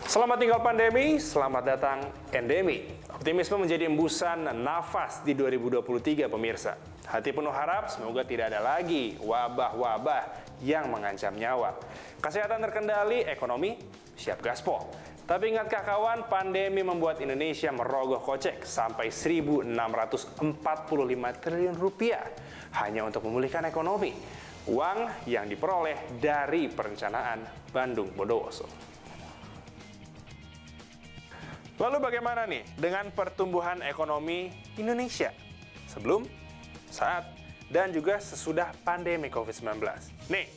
Selamat tinggal pandemi, selamat datang endemi. Optimisme menjadi embusan nafas di 2023 pemirsa. Hati penuh harap semoga tidak ada lagi wabah-wabah yang mengancam nyawa. Kesehatan terkendali, ekonomi siap gaspol. Tapi ingatkah kawan, pandemi membuat Indonesia merogoh kocek sampai 1.645 triliun rupiah hanya untuk memulihkan ekonomi. Uang yang diperoleh dari perencanaan Bandung Bondowoso. Lalu bagaimana nih dengan pertumbuhan ekonomi Indonesia sebelum, saat, dan juga sesudah pandemi COVID-19? Nih,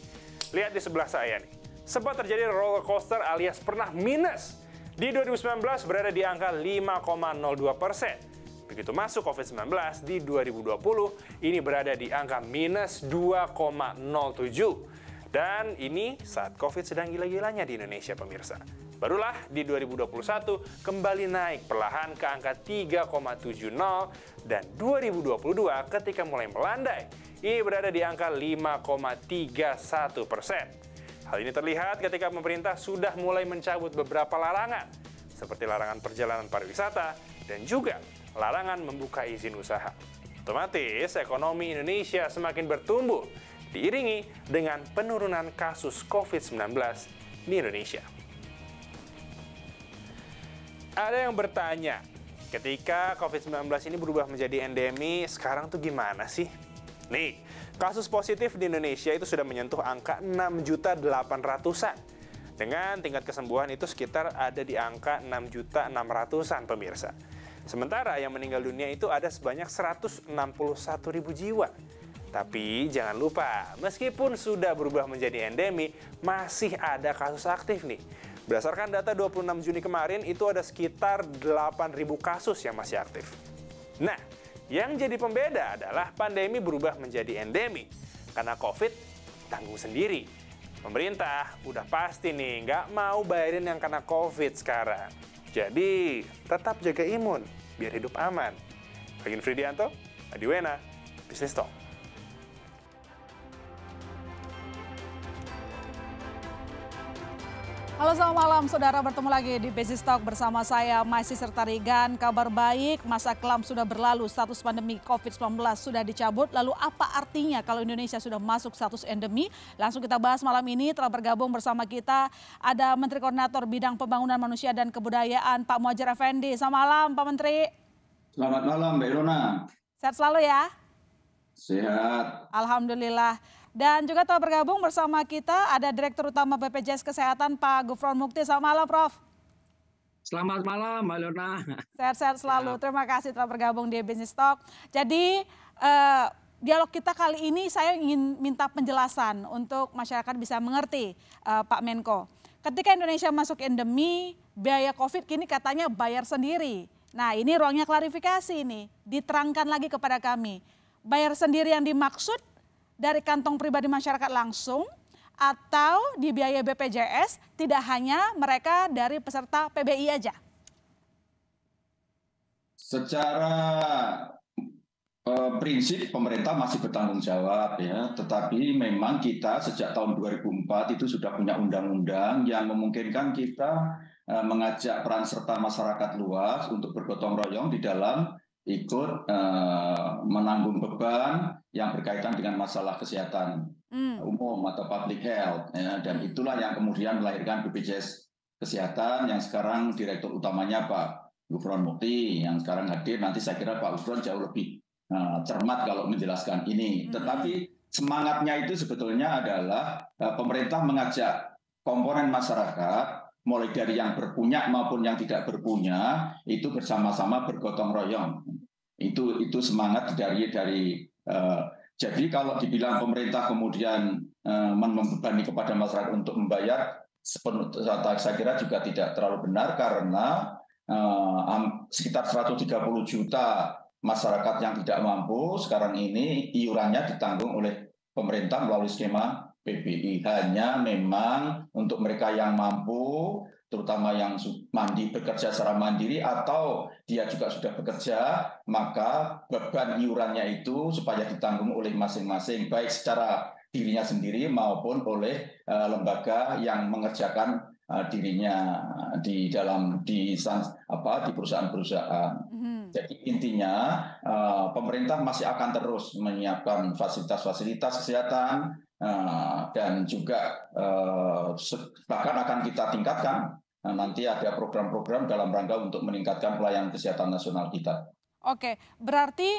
lihat di sebelah saya nih. Sempat terjadi roller coaster alias pernah minus. Di 2019 berada di angka 5,02%. Begitu masuk COVID-19 di 2020, ini berada di angka minus 2,07%. Dan ini saat COVID sedang gila-gilanya di Indonesia, pemirsa. Barulah di 2021 kembali naik perlahan ke angka 3,70 dan 2022 ketika mulai melandai, ini berada di angka 5,31%. Hal ini terlihat ketika pemerintah sudah mulai mencabut beberapa larangan, seperti larangan perjalanan pariwisata dan juga larangan membuka izin usaha. Otomatis ekonomi Indonesia semakin bertumbuh, diiringi dengan penurunan kasus COVID-19 di Indonesia. Ada yang bertanya, ketika COVID-19 ini berubah menjadi endemi, sekarang tuh gimana sih? Nih, kasus positif di Indonesia itu sudah menyentuh angka 6.800.000-an. Dengan tingkat kesembuhan itu sekitar ada di angka 6.600.000-an pemirsa. Sementara yang meninggal dunia itu ada sebanyak 161.000 jiwa. Tapi jangan lupa, meskipun sudah berubah menjadi endemi, masih ada kasus aktif nih. Berdasarkan data 26 Juni kemarin, itu ada sekitar 8.000 kasus yang masih aktif. Nah, yang jadi pembeda adalah pandemi berubah menjadi endemi. Karena COVID tanggung sendiri. Pemerintah udah pasti nih nggak mau bayarin yang kena COVID sekarang. Jadi, tetap jaga imun, biar hidup aman. Bagin Fridianto, Adiwena, Business Talk. Halo, selamat malam saudara, bertemu lagi di Business Talk bersama saya Masih serta Regan. Kabar baik, masa kelam sudah berlalu, status pandemi COVID-19 sudah dicabut. Lalu apa artinya kalau Indonesia sudah masuk status endemi? Langsung kita bahas malam ini. Telah bergabung bersama kita ada Menteri Koordinator Bidang Pembangunan Manusia dan Kebudayaan Pak Muhadjir Effendi. Selamat malam Pak Menteri. Selamat malam Mbak Ilona. Sehat selalu ya? Sehat. Alhamdulillah. Dan juga telah bergabung bersama kita ada Direktur Utama BPJS Kesehatan Pak Gufron Mukti. Selamat malam Prof. Selamat malam Mbak Ilona. Sehat-sehat selalu. Terima kasih telah bergabung di Business Talk. Jadi dialog kita kali ini saya ingin minta penjelasan untuk masyarakat bisa mengerti Pak Menko. Ketika Indonesia masuk endemi, biaya COVID kini katanya bayar sendiri. Nah ini ruangnya klarifikasi nih, diterangkan lagi kepada kami. Bayar sendiri yang dimaksud dari kantong pribadi masyarakat langsung atau dibiayai BPJS, tidak hanya mereka dari peserta PBI aja? Secara prinsip pemerintah masih bertanggung jawab ya, tetapi memang kita sejak tahun 2004 itu sudah punya undang-undang yang memungkinkan kita mengajak peran serta masyarakat luas untuk bergotong royong di dalam ikut menanggung beban yang berkaitan dengan masalah kesehatan umum atau public health ya, dan itulah yang kemudian melahirkan BPJS Kesehatan yang sekarang direktur utamanya Pak Gufron Mukti yang sekarang hadir. Nanti saya kira Pak Gufron jauh lebih cermat kalau menjelaskan ini. Tetapi semangatnya itu sebetulnya adalah pemerintah mengajak komponen masyarakat mulai dari yang berpunya maupun yang tidak berpunya itu bersama-sama bergotong royong. Itu semangat dari jadi kalau dibilang pemerintah kemudian membebani kepada masyarakat untuk membayar saya kira juga tidak terlalu benar karena sekitar 130 juta masyarakat yang tidak mampu sekarang ini iurannya ditanggung oleh pemerintah melalui skema PBI. Hanya memang untuk mereka yang mampu, terutama yang bekerja secara mandiri atau dia juga sudah bekerja, maka beban iurannya itu supaya ditanggung oleh masing-masing, baik secara dirinya sendiri maupun oleh lembaga yang mengerjakan dirinya di perusahaan-perusahaan. Jadi intinya pemerintah masih akan terus menyiapkan fasilitas-fasilitas kesehatan dan juga bahkan akan kita tingkatkan. Nanti ada program-program dalam rangka untuk meningkatkan pelayanan kesehatan nasional kita. Oke, berarti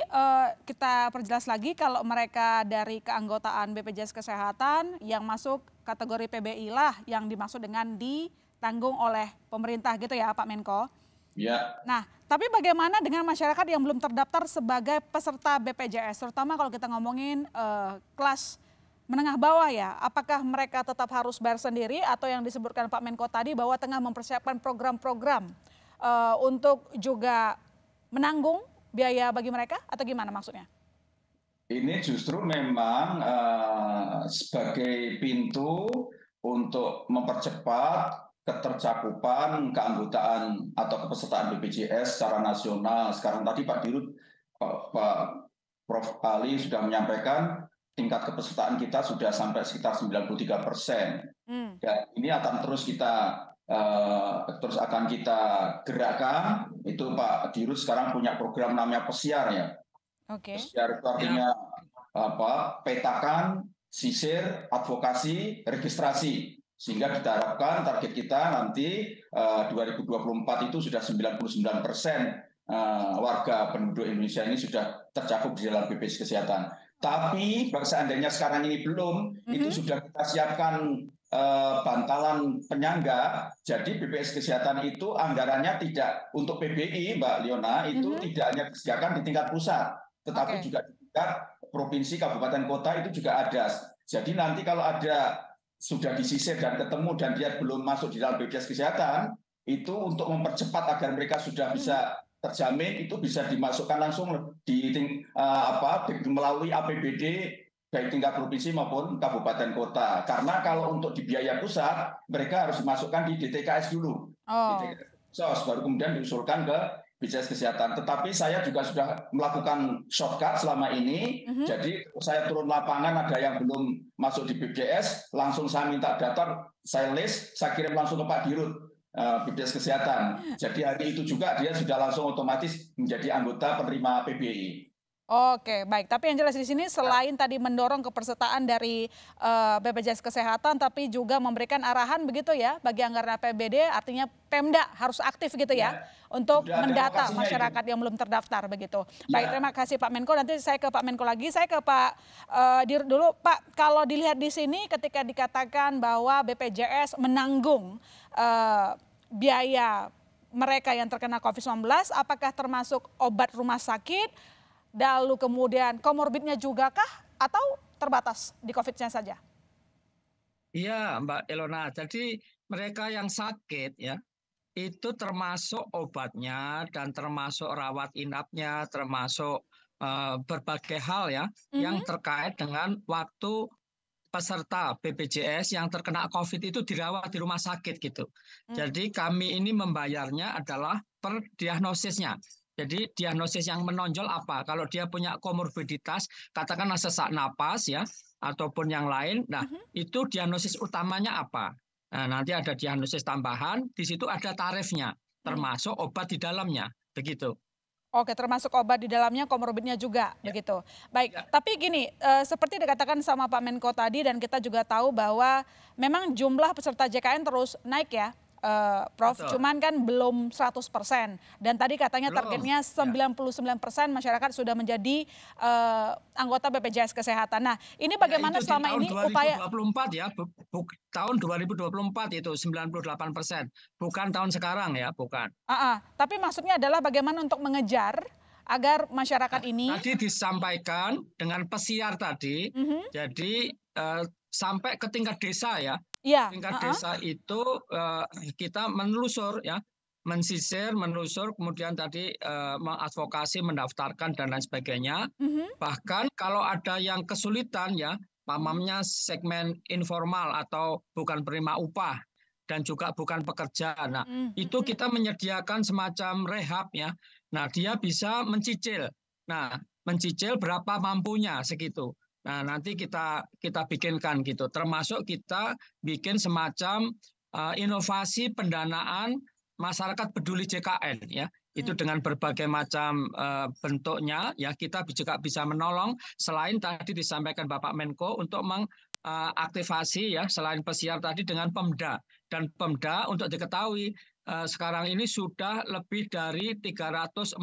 kita perjelas lagi kalau mereka dari keanggotaan BPJS Kesehatan yang masuk kategori PBI lah yang dimaksud dengan ditanggung oleh pemerintah gitu ya Pak Menko? Ya. Nah, tapi bagaimana dengan masyarakat yang belum terdaftar sebagai peserta BPJS, terutama kalau kita ngomongin kelas menengah bawah ya, apakah mereka tetap harus bayar sendiri atau yang disebutkan Pak Menko tadi bahwa tengah mempersiapkan program-program untuk juga menanggung biaya bagi mereka atau gimana maksudnya? Ini justru memang sebagai pintu untuk mempercepat ketercakupan keanggotaan atau kepesertaan BPJS secara nasional. Sekarang tadi Pak Dirut, Pak Prof. Ali sudah menyampaikan tingkat kepesertaan kita sudah sampai sekitar 93%. Dan ini akan terus akan kita gerakkan. Itu Pak Dirut sekarang punya program namanya Pesiar ya. Pesiar itu artinya petakan, sisir, advokasi, registrasi. Sehingga kita harapkan target kita nanti 2024 itu sudah 99% warga penduduk Indonesia ini sudah tercakup di dalam BPJS Kesehatan. Tapi seandainya sekarang ini belum, itu sudah kita siapkan bantalan penyangga. Jadi BPJS Kesehatan itu anggarannya tidak untuk PBI, Mbak Liona, itu tidak hanya disediakan di tingkat pusat, tetapi juga di tingkat provinsi, kabupaten, kota itu juga ada. Jadi nanti kalau ada sudah disisir dan ketemu dan dia belum masuk di dalam BPJS Kesehatan, itu untuk mempercepat agar mereka sudah bisa terjamin, itu bisa dimasukkan langsung melalui APBD baik tingkat provinsi maupun kabupaten kota. Karena kalau untuk di biaya pusat, mereka harus dimasukkan di DTKS dulu. DTKS, baru kemudian diusulkan ke BPJS Kesehatan. Tetapi saya juga sudah melakukan shortcut selama ini. Jadi saya turun lapangan, ada yang belum masuk di BPJS, langsung saya minta daftar, saya list, saya kirim langsung ke Pak Dirut BPJS Kesehatan. Jadi hari itu juga dia sudah langsung otomatis menjadi anggota penerima PBI. Oke, baik. Tapi yang jelas di sini selain tadi mendorong kepesertaan dari BPJS Kesehatan, tapi juga memberikan arahan begitu ya bagi anggaran APBD, artinya Pemda harus aktif gitu ya untuk mendata masyarakat yang belum terdaftar begitu. Baik, terima kasih Pak Menko. Nanti saya ke Pak Menko lagi. Saya ke Pak Dirut dulu. Pak, kalau dilihat di sini ketika dikatakan bahwa BPJS menanggung biaya mereka yang terkena COVID-19, apakah termasuk obat rumah sakit? Lalu kemudian komorbidnya juga kah atau terbatas di COVID-nya saja? Iya Mbak Ilona, jadi mereka yang sakit ya itu termasuk obatnya dan termasuk rawat inapnya, termasuk berbagai hal ya yang terkait dengan waktu peserta BPJS yang terkena COVID itu dirawat di rumah sakit gitu. Jadi kami ini membayarnya adalah per diagnosisnya. Jadi diagnosis yang menonjol apa? Kalau dia punya komorbiditas, katakanlah sesak napas ya, ataupun yang lain, nah itu diagnosis utamanya apa? Nah, nanti ada diagnosis tambahan, di situ ada tarifnya, termasuk obat di dalamnya, begitu. Oke, termasuk obat di dalamnya, komorbidnya juga, begitu. Baik, tapi gini, seperti dikatakan sama Pak Menko tadi dan kita juga tahu bahwa memang jumlah peserta JKN terus naik ya. Prof, cuman kan belum 100%. Dan tadi katanya targetnya 99% masyarakat sudah menjadi anggota BPJS Kesehatan. Nah, ini bagaimana selama ini upaya... Tahun 2024 itu 98%, bukan tahun sekarang ya, bukan. Tapi maksudnya adalah bagaimana untuk mengejar agar masyarakat ini... Tadi disampaikan dengan pesiar tadi, jadi sampai ke tingkat desa ya. Tingkat desa itu kita menelusur ya, mensisir, menelusur, kemudian tadi mengadvokasi, mendaftarkan dan lain sebagainya. Bahkan kalau ada yang kesulitan ya, pamamnya segmen informal atau bukan penerima upah dan juga bukan pekerja. Nah, itu kita menyediakan semacam rehab ya. Nah, dia bisa mencicil. Nah, mencicil berapa mampunya segitu. Nah, nanti kita bikinkan gitu. Termasuk kita bikin semacam inovasi pendanaan masyarakat peduli JKN ya. Itu dengan berbagai macam bentuknya ya, kita juga bisa menolong selain tadi disampaikan Bapak Menko untuk mengaktifasi ya, selain pesiar tadi dengan Pemda, dan Pemda untuk diketahui sekarang ini sudah lebih dari 344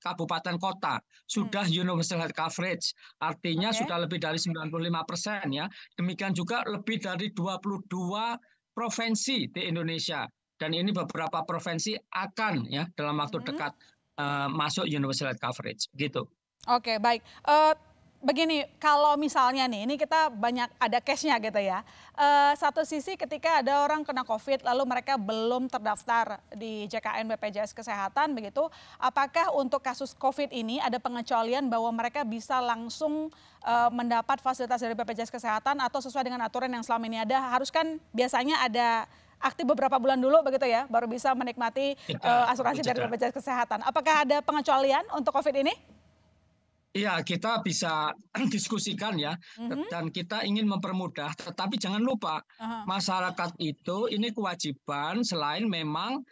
kabupaten kota sudah universal health coverage, artinya sudah lebih dari 95% ya. Demikian juga lebih dari 22 provinsi di Indonesia, dan ini beberapa provinsi akan ya dalam waktu dekat masuk universal health coverage gitu. Oke, baik. Begini, kalau misalnya nih, ini kita banyak ada case-nya gitu ya. Satu sisi ketika ada orang kena COVID lalu mereka belum terdaftar di JKN BPJS Kesehatan begitu, apakah untuk kasus COVID ini ada pengecualian bahwa mereka bisa langsung mendapat fasilitas dari BPJS Kesehatan atau sesuai dengan aturan yang selama ini ada, harus kan biasanya ada aktif beberapa bulan dulu begitu ya, baru bisa menikmati asuransi dari BPJS Kesehatan. Apakah ada pengecualian untuk COVID ini? Iya, kita bisa diskusikan ya, dan kita ingin mempermudah, tetapi jangan lupa masyarakat itu ini kewajiban, selain memang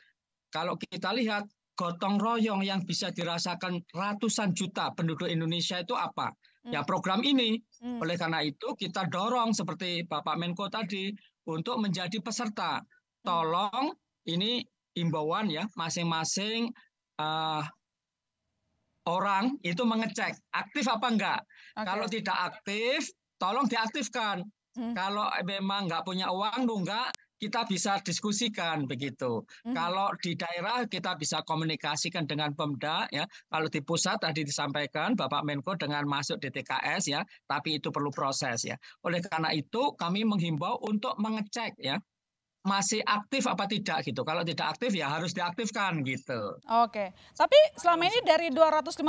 kalau kita lihat gotong royong yang bisa dirasakan ratusan juta penduduk Indonesia itu apa? Ya program ini. Oleh karena itu kita dorong seperti Bapak Menko tadi untuk menjadi peserta. Tolong ini imbauan ya, masing-masing orang itu mengecek aktif apa enggak. Kalau tidak aktif, tolong diaktifkan. Kalau memang enggak punya uang, enggak, kita bisa diskusikan begitu. Kalau di daerah kita bisa komunikasikan dengan Pemda ya. Kalau di pusat tadi disampaikan Bapak Menko dengan masuk DTKS ya, tapi itu perlu proses ya. Oleh karena itu kami menghimbau untuk mengecek ya, masih aktif apa tidak gitu. Kalau tidak aktif ya harus diaktifkan gitu. Oke, tapi selama ini dari 255,89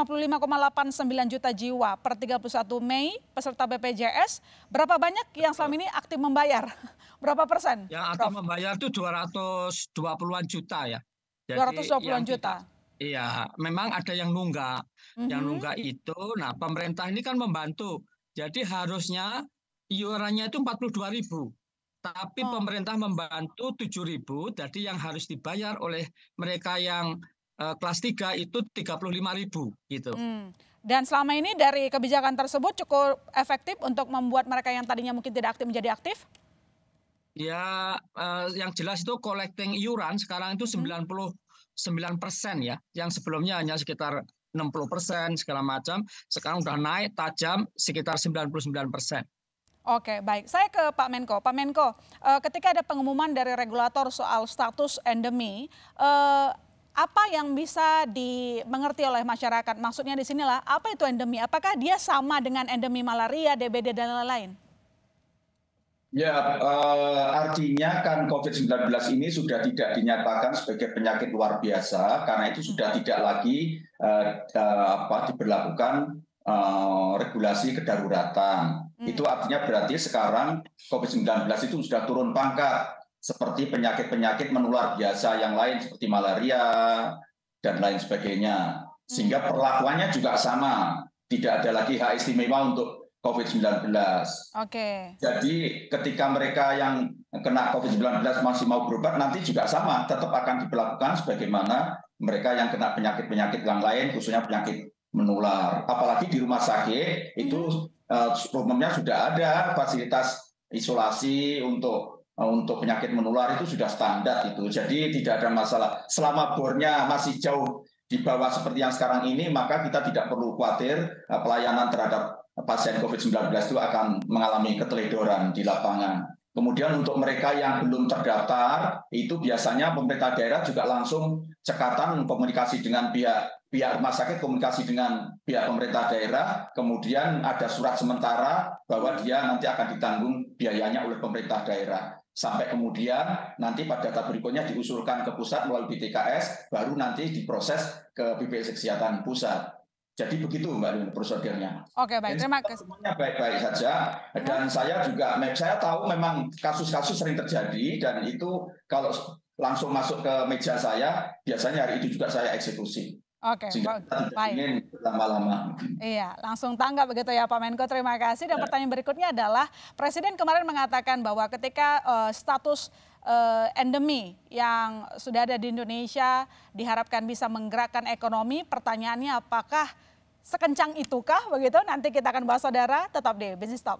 juta jiwa per 31 Mei peserta BPJS, berapa banyak yang selama ini aktif membayar? Berapa persen? Yang aktif membayar itu 220-an juta ya. Jadi 220-an juta. Iya, memang ada yang nunggak. Yang nunggak itu, nah pemerintah ini kan membantu. Jadi harusnya iurannya itu 42.000. Tapi pemerintah membantu 7.000, jadi yang harus dibayar oleh mereka yang kelas 3 itu 35.000 gitu. Dan selama ini dari kebijakan tersebut cukup efektif untuk membuat mereka yang tadinya mungkin tidak aktif menjadi aktif? Ya, yang jelas itu collecting iuran sekarang itu 99% ya. Yang sebelumnya hanya sekitar 60% segala macam, sekarang udah naik tajam sekitar 99%. Oke, baik. Saya ke Pak Menko. Pak Menko, ketika ada pengumuman dari regulator soal status endemi, apa yang bisa dimengerti oleh masyarakat? Maksudnya di sinilah, apa itu endemi? Apakah dia sama dengan endemi malaria, DBD, dan lain-lain? Ya, artinya kan COVID-19 ini sudah tidak dinyatakan sebagai penyakit luar biasa, karena itu sudah tidak lagi diberlakukan regulasi kedaruratan. Itu artinya berarti sekarang COVID-19 itu sudah turun pangkat, seperti penyakit-penyakit menular biasa yang lain seperti malaria dan lain sebagainya. Sehingga perlakuannya juga sama, tidak ada lagi hak istimewa untuk COVID-19. Jadi ketika mereka yang kena COVID-19 masih mau berobat, nanti juga sama, tetap akan diberlakukan sebagaimana mereka yang kena penyakit-penyakit yang lain, khususnya penyakit menular. Apalagi di rumah sakit itu umumnya sudah ada fasilitas isolasi untuk penyakit menular, itu sudah standar itu. Jadi tidak ada masalah. Selama bornya masih jauh di bawah seperti yang sekarang ini, maka kita tidak perlu khawatir pelayanan terhadap pasien COVID-19 itu akan mengalami keteledoran di lapangan. Kemudian untuk mereka yang belum terdaftar, itu biasanya pemerintah daerah juga langsung cekatan komunikasi dengan pihak rumah sakit, komunikasi dengan pihak pemerintah daerah, kemudian ada surat sementara bahwa dia nanti akan ditanggung biayanya oleh pemerintah daerah. Sampai kemudian nanti pada tahap berikutnya diusulkan ke pusat melalui BTKS, baru nanti diproses ke BPJS Kesehatan Pusat. Jadi begitu Mbak Lin prosedurnya. Oke, baik, terima kasih. Semuanya baik-baik saja. Dan saya tahu memang kasus-kasus sering terjadi, dan itu kalau langsung masuk ke meja saya, biasanya hari itu juga saya eksekusi. Oke, baik. Ingin lama-lama. Iya, langsung tanggap begitu ya Pak Menko, terima kasih. Dan pertanyaan berikutnya adalah, Presiden kemarin mengatakan bahwa ketika status endemi yang sudah ada di Indonesia diharapkan bisa menggerakkan ekonomi. Pertanyaannya apakah sekencang itukah begitu? Nanti kita akan bahas saudara, tetap di Business Talk.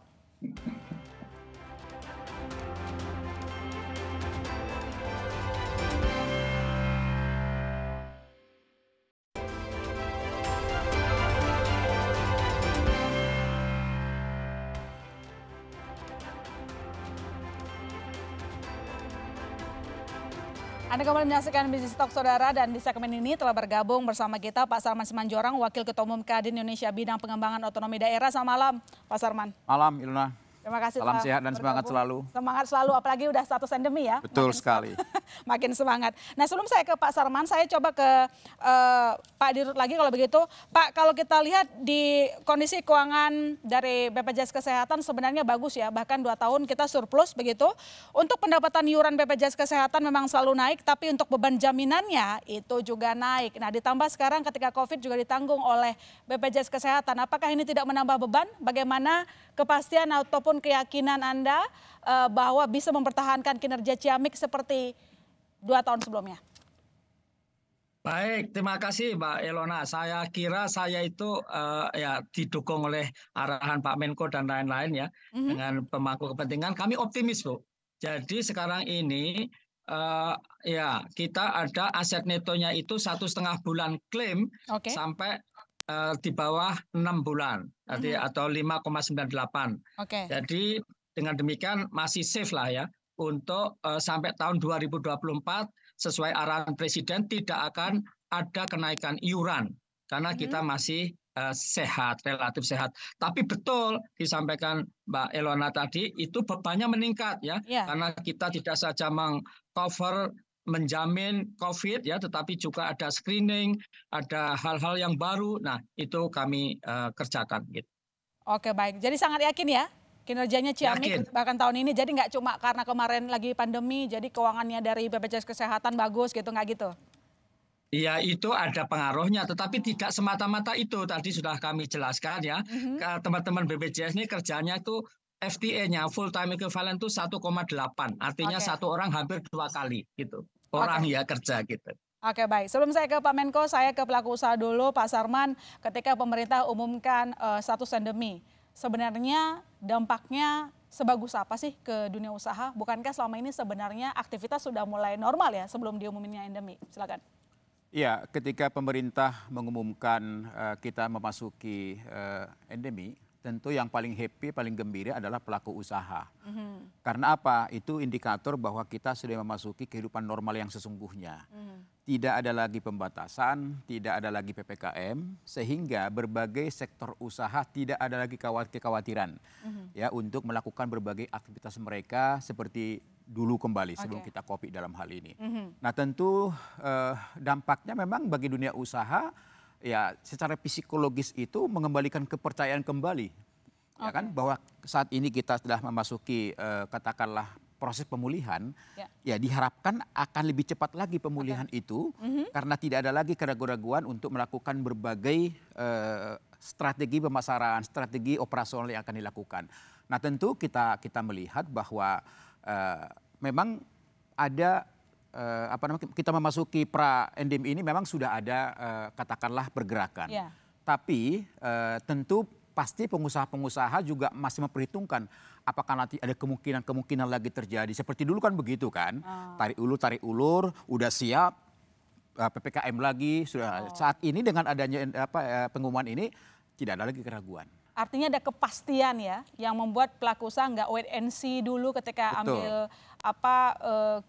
Anda kembali menyaksikan Business Talk saudara, dan di segmen ini telah bergabung bersama kita Pak Sarman Simanjorang, Wakil Ketua Umum Kadin Indonesia Bidang Pengembangan Otonomi Daerah. Selamat malam Pak Sarman. Malam Ilona. Terima kasih. Salam sehat dan semangat selalu. Semangat selalu, apalagi udah status endemi ya. Betul sekali. Makin semangat. Nah, sebelum saya ke Pak Sarman, saya coba ke Pak Dirut lagi kalau begitu. Pak, kalau kita lihat di kondisi keuangan dari BPJS Kesehatan sebenarnya bagus ya. Bahkan 2 tahun kita surplus begitu. Untuk pendapatan iuran BPJS Kesehatan memang selalu naik, tapi untuk beban jaminannya itu juga naik. Nah, ditambah sekarang ketika COVID juga ditanggung oleh BPJS Kesehatan. Apakah ini tidak menambah beban? Bagaimana kepastian ataupun keyakinan Anda bahwa bisa mempertahankan kinerja Ciamik seperti 2 tahun sebelumnya? Baik, terima kasih Mbak Ilona. Saya kira saya itu ya didukung oleh arahan Pak Menko dan lain-lain ya, dengan pemangku kepentingan. Kami optimis, Bu. Jadi sekarang ini ya kita ada aset netonya itu 1,5 bulan klaim sampai di bawah 6 bulan, atau 5,98. Jadi dengan demikian masih safe lah ya untuk sampai tahun 2024 sesuai arahan Presiden tidak akan ada kenaikan iuran karena kita masih sehat, relatif sehat. Tapi betul disampaikan Mbak Ilona tadi itu bebannya meningkat ya, karena kita tidak saja mengcover menjamin COVID ya, tetapi juga ada screening, ada hal-hal yang baru. Nah, itu kami kerjakan gitu. Oke, baik. Jadi sangat yakin ya kinerjanya Ciamik bahkan tahun ini. Jadi nggak cuma karena kemarin lagi pandemi, jadi keuangannya dari BPJS Kesehatan bagus gitu, nggak gitu? Iya, itu ada pengaruhnya, tetapi tidak semata-mata itu. Tadi sudah kami jelaskan ya, teman-teman BPJS ini kerjanya itu FTE-nya full time equivalent itu 1,8, artinya satu orang hampir 2 kali gitu. Orang ya kerja gitu. Oke, baik. Sebelum saya ke Pak Menko, saya ke pelaku usaha dulu, Pak Sarman. Ketika pemerintah umumkan status endemi, sebenarnya dampaknya sebagus apa sih ke dunia usaha? Bukankah selama ini sebenarnya aktivitas sudah mulai normal ya sebelum diumuminnya endemi? Silakan. Iya, ketika pemerintah mengumumkan kita memasuki endemi, tentu yang paling happy, paling gembira adalah pelaku usaha. Karena apa? Itu indikator bahwa kita sudah memasuki kehidupan normal yang sesungguhnya. Tidak ada lagi pembatasan, tidak ada lagi PPKM, sehingga berbagai sektor usaha tidak ada lagi kekhawatiran ya untuk melakukan berbagai aktivitas mereka seperti dulu kembali sebelum kita COVID dalam hal ini. Nah, tentu dampaknya memang bagi dunia usaha ya secara psikologis itu mengembalikan kepercayaan kembali, ya kan, bahwa saat ini kita sudah memasuki katakanlah proses pemulihan, ya diharapkan akan lebih cepat lagi pemulihan itu karena tidak ada lagi keraguan-raguan untuk melakukan berbagai strategi pemasaran, strategi operasional yang akan dilakukan. Nah, tentu kita melihat bahwa memang ada kita memasuki pra endemi ini memang sudah ada katakanlah pergerakan. Tapi tentu pasti pengusaha-pengusaha juga masih memperhitungkan apakah nanti ada kemungkinan lagi terjadi. Seperti dulu kan begitu kan, tarik ulur, udah siap PPKM lagi. Sudah saat ini dengan adanya pengumuman ini tidak ada lagi keraguan. Artinya ada kepastian ya yang membuat pelaku usaha nggak wait and see dulu ketika ambil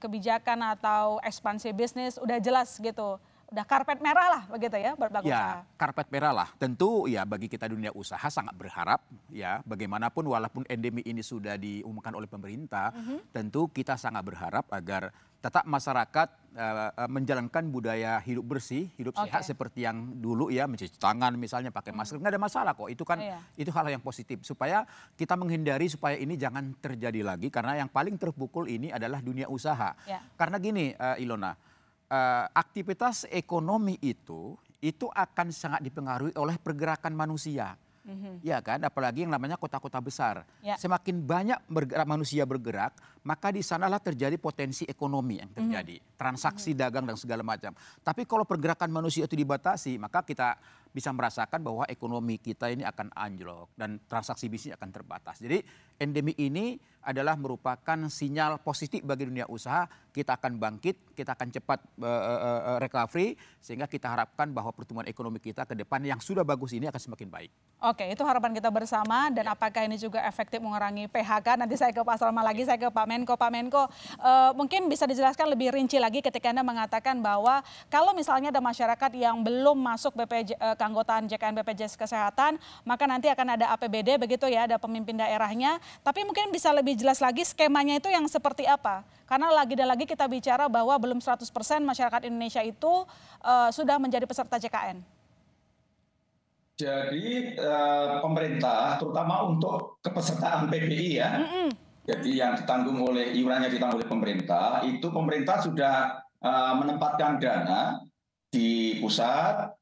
kebijakan atau ekspansi bisnis, udah jelas gitu. Udah karpet merah lah begitu ya buat pelaku usaha. Ya, karpet merah lah. Tentu ya bagi kita dunia usaha sangat berharap ya bagaimanapun walaupun endemi ini sudah diumumkan oleh pemerintah, tentu kita sangat berharap agar tetap masyarakat menjalankan budaya hidup bersih, hidup sehat seperti yang dulu ya, mencuci tangan misalnya, pakai masker, nggak ada masalah kok. Itu kan itu hal yang positif supaya kita menghindari supaya ini jangan terjadi lagi karena yang paling terpukul ini adalah dunia usaha. Karena gini Ilona, aktivitas ekonomi itu akan sangat dipengaruhi oleh pergerakan manusia. Ya kan, apalagi yang namanya kota-kota besar. Semakin banyak manusia bergerak, maka di sanalah terjadi potensi ekonomi yang terjadi, transaksi dagang dan segala macam. Tapi kalau pergerakan manusia itu dibatasi, maka kita bisa merasakan bahwa ekonomi kita ini akan anjlok dan transaksi bisnis akan terbatas. Jadi endemi ini adalah merupakan sinyal positif bagi dunia usaha. Kita akan bangkit, kita akan cepat recovery, sehingga kita harapkan bahwa pertumbuhan ekonomi kita ke depan yang sudah bagus ini akan semakin baik. Oke, itu harapan kita bersama, dan apakah ini juga efektif mengurangi PHK? Nanti saya ke Pak Salman lagi, saya ke Pak Menko. Pak Menko, mungkin bisa dijelaskan lebih rinci lagi ketika Anda mengatakan bahwa kalau misalnya ada masyarakat yang belum masuk keanggotaan JKN BPJS Kesehatan, maka nanti akan ada APBD begitu ya, ada pemimpin daerahnya. Tapi mungkin bisa lebih jelas lagi skemanya itu yang seperti apa? Karena lagi dan lagi kita bicara bahwa belum 100% masyarakat Indonesia itu sudah menjadi peserta JKN. Jadi pemerintah, terutama untuk kepesertaan PBI ya, jadi yang ditanggung oleh iurannya ditanggung oleh pemerintah, itu pemerintah sudah menempatkan dana di pusat,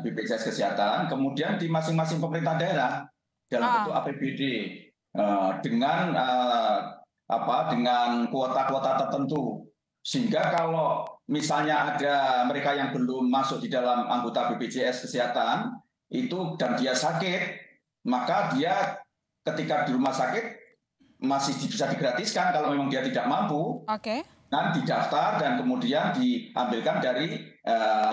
di BPJS Kesehatan, kemudian di masing-masing pemerintah daerah dalam bentuk APBD dengan dengan kuota-kuota tertentu, sehingga kalau misalnya ada mereka yang belum masuk di dalam anggota BPJS Kesehatan itu dan dia sakit, maka dia ketika di rumah sakit masih bisa digratiskan kalau memang dia tidak mampu. Dan didaftar dan kemudian diambilkan dari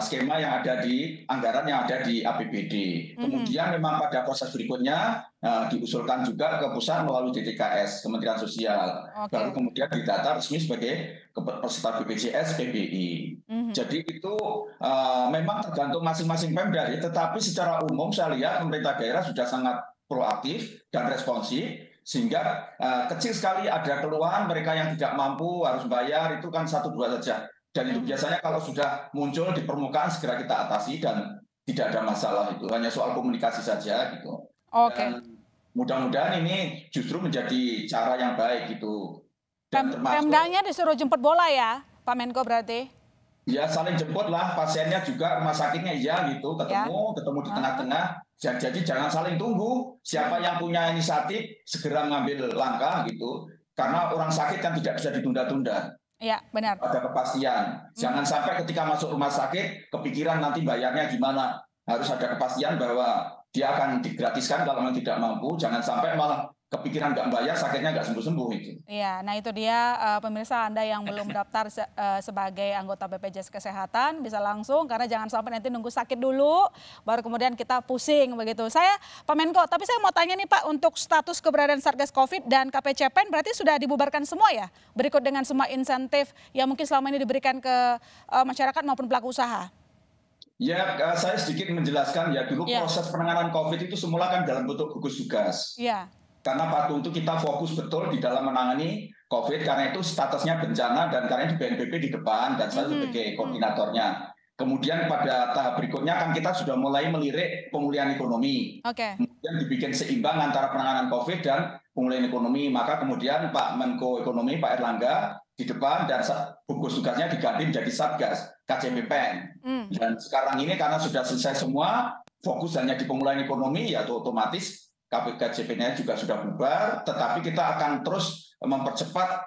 skema yang ada di anggaran yang ada di APBD. Kemudian memang pada proses berikutnya diusulkan juga ke pusat melalui DTKS, Kementerian Sosial. Baru kemudian didata resmi sebagai peserta BPJS PBI. Jadi itu memang tergantung masing-masing Pemda, tetapi secara umum saya lihat pemerintah daerah sudah sangat proaktif dan responsif, sehingga kecil sekali ada keluhan mereka yang tidak mampu harus bayar, itu kan 1-2 saja. Dan itu biasanya kalau sudah muncul di permukaan segera kita atasi dan tidak ada masalah, itu hanya soal komunikasi saja gitu. Dan mudah-mudahan ini justru menjadi cara yang baik gitu. Pemdanya disuruh jemput bola ya, Pak Menko berarti? Ya saling jemput lah, pasiennya juga, rumah sakitnya iya gitu, ketemu di tengah-tengah. Jadi jangan saling tunggu, siapa yang punya inisiatif segera mengambil langkah gitu. Karena orang sakit kan tidak bisa ditunda-tunda. Iya, benar. Ada kepastian. Jangan sampai ketika masuk rumah sakit, kepikiran nanti bayarnya gimana. Harus ada kepastian bahwa dia akan digratiskan kalau memang tidak mampu. Jangan sampai malah kepikiran nggak bayar, sakitnya nggak sembuh-sembuh itu. Iya, nah itu dia pemirsa Anda yang belum daftar sebagai anggota BPJS Kesehatan bisa langsung, karena jangan sampai nanti nunggu sakit dulu baru kemudian kita pusing begitu. Pak Menko, tapi saya mau tanya nih Pak, untuk status keberadaan Satgas Covid dan KPCPEN berarti sudah dibubarkan semua ya? Berikut dengan semua insentif yang mungkin selama ini diberikan ke masyarakat maupun pelaku usaha. Ya, saya sedikit menjelaskan ya, dulu proses penanganan COVID itu semula kan dalam bentuk gugus tugas. Iya. Karena waktu itu kita fokus betul di dalam menangani COVID, karena itu statusnya bencana dan karena itu BNPB di depan dan saya sebagai koordinatornya. Kemudian pada tahap berikutnya kan kita sudah mulai melirik pemulihan ekonomi. Kemudian dibikin seimbang antara penanganan COVID dan pemulihan ekonomi. Maka kemudian Pak Menko Ekonomi, Pak Erlangga di depan dan gugus tugasnya diganti menjadi Satgas KCPPEN. Dan sekarang ini karena sudah selesai semua, fokus hanya di pemulihan ekonomi, ya otomatis KCPEN-nya juga sudah bubar, tetapi kita akan terus mempercepat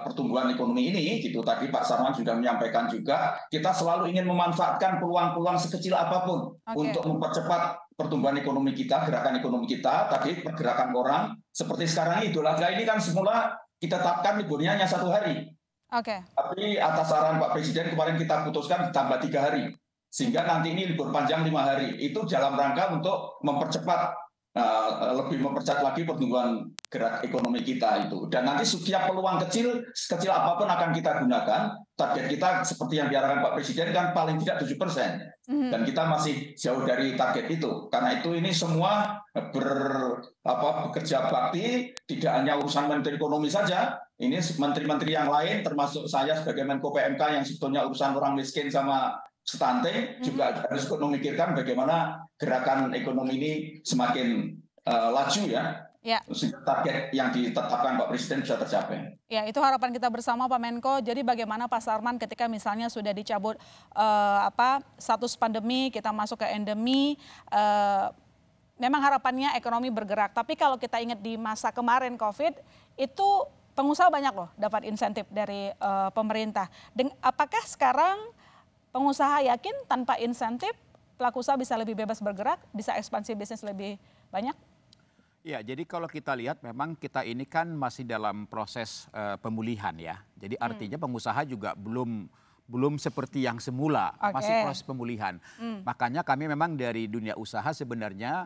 pertumbuhan ekonomi ini gitu. Tadi Pak Sarman sudah menyampaikan juga, kita selalu ingin memanfaatkan peluang-peluang sekecil apapun untuk mempercepat pertumbuhan ekonomi kita, gerakan ekonomi kita. Tadi pergerakan orang seperti sekarang Idul Adha ini kan semula kita tetapkan liburnya hanya 1 hari. Tapi atas saran Pak Presiden kemarin kita putuskan ditambah 3 hari, sehingga nanti ini libur panjang 5 hari. Itu dalam rangka untuk mempercepat lebih mempercepat lagi pertumbuhan gerak ekonomi kita itu. Dan nanti setiap peluang kecil apapun akan kita gunakan. Target kita seperti yang diarahkan Pak Presiden kan paling tidak 7%. Dan kita masih jauh dari target itu. Karena itu ini semua bekerja bakti, tidak hanya urusan Menteri Ekonomi saja. Ini menteri-menteri yang lain termasuk saya sebagai Menko PMK yang sebetulnya urusan orang miskin sama stunting juga harus memikirkan bagaimana gerakan ekonomi ini semakin laju ya. Target yang ditetapkan Pak Presiden bisa tercapai. Ya, itu harapan kita bersama Pak Menko. Jadi bagaimana Pak Sarman ketika misalnya sudah dicabut status pandemi, kita masuk ke endemi, memang harapannya ekonomi bergerak. Tapi kalau kita ingat di masa kemarin COVID, itu pengusaha banyak loh dapat insentif dari pemerintah. Apakah sekarang pengusaha yakin tanpa insentif pelaku usaha bisa lebih bebas bergerak, bisa ekspansi bisnis lebih banyak? Ya, jadi kalau kita lihat memang kita ini kan masih dalam proses pemulihan ya. Jadi artinya pengusaha juga belum seperti yang semula, masih proses pemulihan. Makanya kami memang dari dunia usaha sebenarnya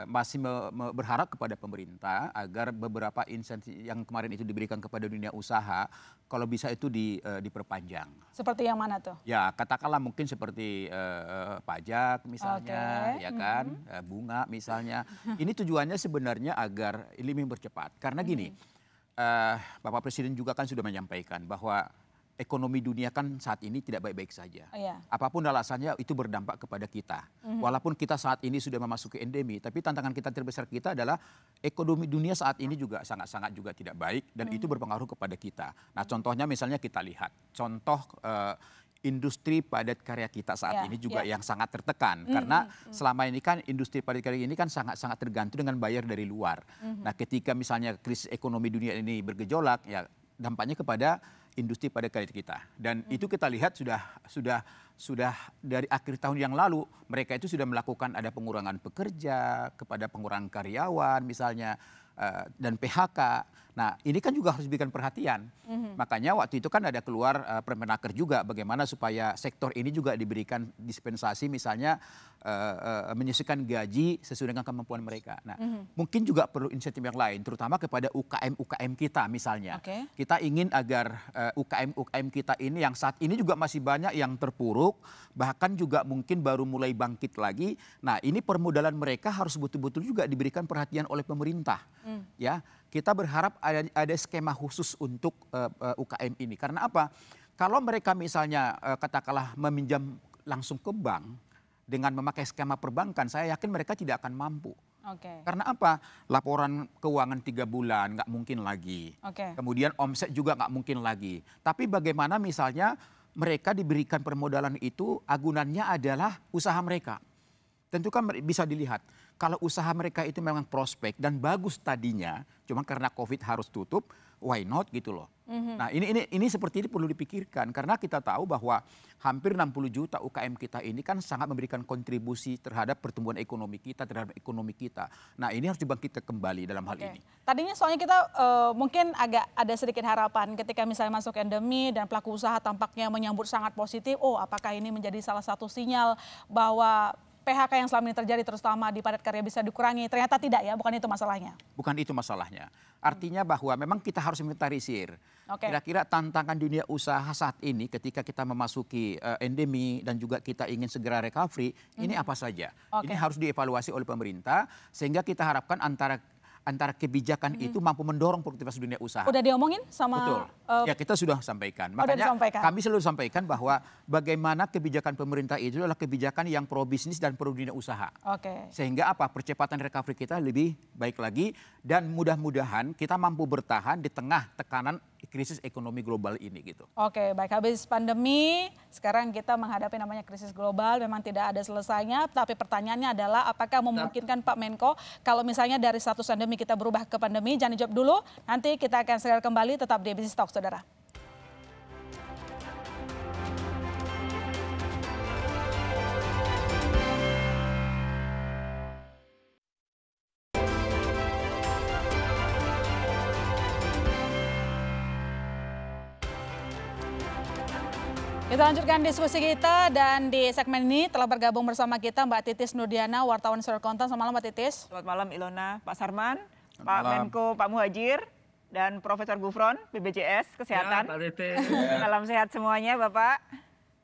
masih berharap kepada pemerintah agar beberapa insentif yang kemarin itu diberikan kepada dunia usaha, kalau bisa itu diperpanjang. Seperti yang mana tuh? Ya, katakanlah mungkin seperti pajak misalnya, ya kan, bunga misalnya. Ini tujuannya sebenarnya agar ini mempercepat. Karena gini, Bapak Presiden juga kan sudah menyampaikan bahwa ekonomi dunia kan saat ini tidak baik-baik saja. Apapun alasannya itu berdampak kepada kita. Walaupun kita saat ini sudah memasuki endemi, tapi tantangan kita terbesar kita adalah ekonomi dunia saat ini juga sangat-sangat juga tidak baik dan itu berpengaruh kepada kita. Nah, contohnya misalnya kita lihat contoh industri padat karya kita saat ini juga yang sangat tertekan karena selama ini kan industri padat karya ini kan sangat-sangat tergantung dengan bayar dari luar. Nah, ketika misalnya krisis ekonomi dunia ini bergejolak, ya dampaknya kepada industri padat karya kita. Dan itu kita lihat sudah dari akhir tahun yang lalu mereka itu sudah melakukan ada pengurangan pekerja, kepada pengurangan karyawan misalnya dan PHK. Nah, ini kan juga harus diberikan perhatian. Makanya waktu itu kan ada keluar Permenaker juga bagaimana supaya sektor ini juga diberikan dispensasi misalnya menyesuaikan gaji sesuai dengan kemampuan mereka. Nah, mungkin juga perlu insentif yang lain terutama kepada UKM kita misalnya. Kita ingin agar UKM kita ini yang saat ini juga masih banyak yang terpuruk, bahkan juga mungkin baru mulai bangkit lagi. Nah, ini permodalan mereka harus betul-betul juga diberikan perhatian oleh pemerintah. Ya, kita berharap ada skema khusus untuk UKM ini. Karena apa? Kalau mereka misalnya katakanlah meminjam langsung ke bank dengan memakai skema perbankan, saya yakin mereka tidak akan mampu. Karena apa? Laporan keuangan 3 bulan nggak mungkin lagi. Kemudian omset juga nggak mungkin lagi. Tapi bagaimana misalnya mereka diberikan permodalan itu agunannya adalah usaha mereka. Tentu kan bisa dilihat. Kalau usaha mereka itu memang prospek dan bagus tadinya, cuma karena COVID harus tutup, why not gitu loh. Nah ini seperti ini perlu dipikirkan karena kita tahu bahwa hampir 60 juta UKM kita ini kan sangat memberikan kontribusi terhadap pertumbuhan ekonomi kita, terhadap ekonomi kita. Nah ini harus dibangkitkan kembali dalam hal ini. Tadinya soalnya kita mungkin agak ada sedikit harapan ketika misalnya masuk endemi dan pelaku usaha tampaknya menyambut sangat positif. Oh, apakah ini menjadi salah satu sinyal bahwa PHK yang selama ini terjadi terutama di padat karya bisa dikurangi? Ternyata tidak ya, bukan itu masalahnya. Bukan itu masalahnya. Artinya bahwa memang kita harus inventarisir. Kira-kira tantangan dunia usaha saat ini ketika kita memasuki endemi dan juga kita ingin segera recovery, ini apa saja? Ini harus dievaluasi oleh pemerintah sehingga kita harapkan antara kebijakan itu mampu mendorong produktivitas dunia usaha. Udah diomongin sama? Betul. Ya kita sudah sampaikan. Makanya kami selalu sampaikan bahwa bagaimana kebijakan pemerintah itu adalah kebijakan yang pro bisnis dan pro dunia usaha. Sehingga apa? Percepatan recovery kita lebih baik lagi dan mudah-mudahan kita mampu bertahan di tengah tekanan krisis ekonomi global ini gitu. Baik, habis pandemi sekarang kita menghadapi namanya krisis global, memang tidak ada selesainya, tapi pertanyaannya adalah apakah memungkinkan Pak Menko kalau misalnya dari status endemi kita berubah ke pandemi? Jangan dijawab dulu, nanti kita akan segera kembali, tetap di Business Talk, saudara. Kita lanjutkan diskusi kita dan di segmen ini telah bergabung bersama kita Mbak Titis Nurdiana, wartawan Sudara Konten. Selamat malam Mbak Titis. Selamat malam Ilona, Pak Sarman, Pak Menko, Pak Muhadjir, dan Profesor Gufron, BPJS Kesehatan. Salam sehat semuanya Bapak.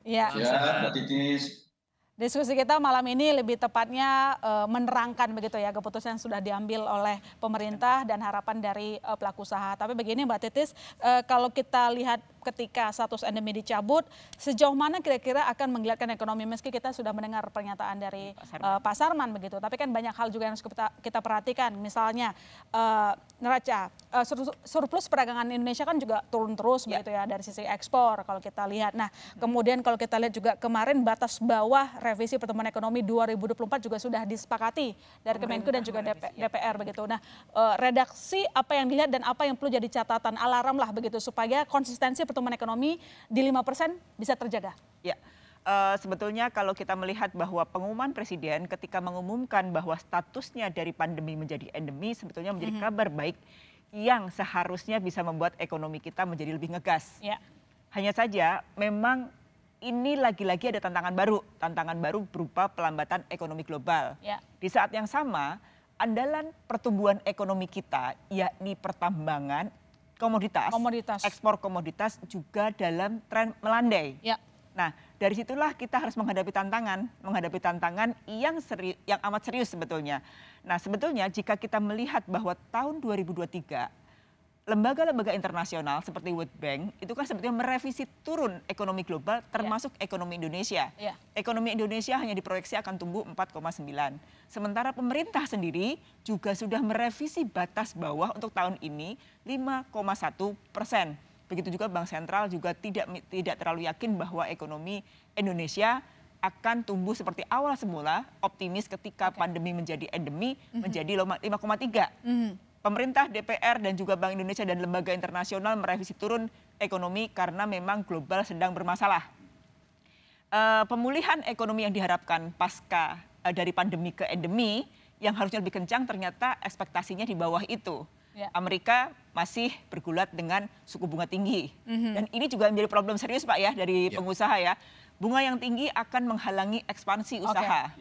Iya. Mbak Titis. Diskusi kita malam ini lebih tepatnya menerangkan begitu ya keputusan yang sudah diambil oleh pemerintah dan harapan dari pelaku usaha. Tapi begini Mbak Titis, kalau kita lihat ketika status endemi dicabut, sejauh mana kira-kira akan menggeliatkan ekonomi, meski kita sudah mendengar pernyataan dari Pak Sarman begitu. Tapi kan banyak hal juga yang harus kita perhatikan. Misalnya neraca surplus perdagangan Indonesia kan juga turun terus begitu ya dari sisi ekspor kalau kita lihat. Nah, kemudian kalau kita lihat juga kemarin batas bawah revisi pertumbuhan ekonomi 2024 juga sudah disepakati dari Kemenku dan juga DPR begitu. Nah, redaksi apa yang dilihat dan apa yang perlu jadi catatan alarm lah begitu supaya konsistensi pertumbuhan ekonomi di 5% bisa terjaga. Ya, sebetulnya kalau kita melihat bahwa pengumuman Presiden ketika mengumumkan bahwa statusnya dari pandemi menjadi endemi sebetulnya menjadi kabar baik yang seharusnya bisa membuat ekonomi kita menjadi lebih ngegas. Ya. Hanya saja memang ini lagi-lagi ada tantangan baru berupa pelambatan ekonomi global. Ya. Di saat yang sama, andalan pertumbuhan ekonomi kita yakni pertambangan, komoditas, ekspor komoditas juga dalam tren melandai. Ya. Nah, dari situlah kita harus menghadapi tantangan yang amat serius sebetulnya. Nah, sebetulnya jika kita melihat bahwa tahun 2023 lembaga-lembaga internasional seperti World Bank itu kan sebetulnya merevisi turun ekonomi global termasuk ekonomi Indonesia. Ekonomi Indonesia hanya diproyeksi akan tumbuh 4,9. Sementara pemerintah sendiri juga sudah merevisi batas bawah untuk tahun ini 5,1%. Begitu juga Bank Sentral juga tidak terlalu yakin bahwa ekonomi Indonesia akan tumbuh seperti awal semula, optimis ketika pandemi menjadi endemi menjadi 5,3. Pemerintah, DPR, dan juga Bank Indonesia dan lembaga internasional merevisi turun ekonomi karena memang global sedang bermasalah. Pemulihan ekonomi yang diharapkan pasca dari pandemi ke endemi yang harusnya lebih kencang ternyata ekspektasinya di bawah itu. Ya. Amerika masih bergulat dengan suku bunga tinggi. Dan ini juga menjadi problem serius Pak ya dari pengusaha ya. Bunga yang tinggi akan menghalangi ekspansi usaha.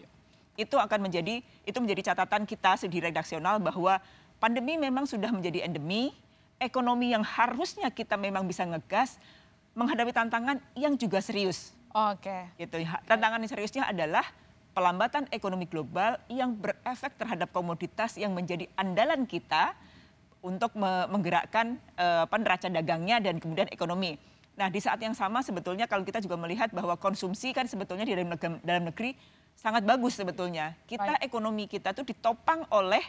Itu menjadi catatan kita di redaksional bahwa pandemi memang sudah menjadi endemi, ekonomi yang harusnya kita memang bisa ngegas, menghadapi tantangan yang juga serius. Gitu. Tantangan yang seriusnya adalah pelambatan ekonomi global yang berefek terhadap komoditas yang menjadi andalan kita untuk menggerakkan neraca dagangnya dan kemudian ekonomi. Nah, di saat yang sama sebetulnya kalau kita juga melihat bahwa konsumsi kan sebetulnya di dalam negeri sangat bagus sebetulnya. Ekonomi kita tuh ditopang oleh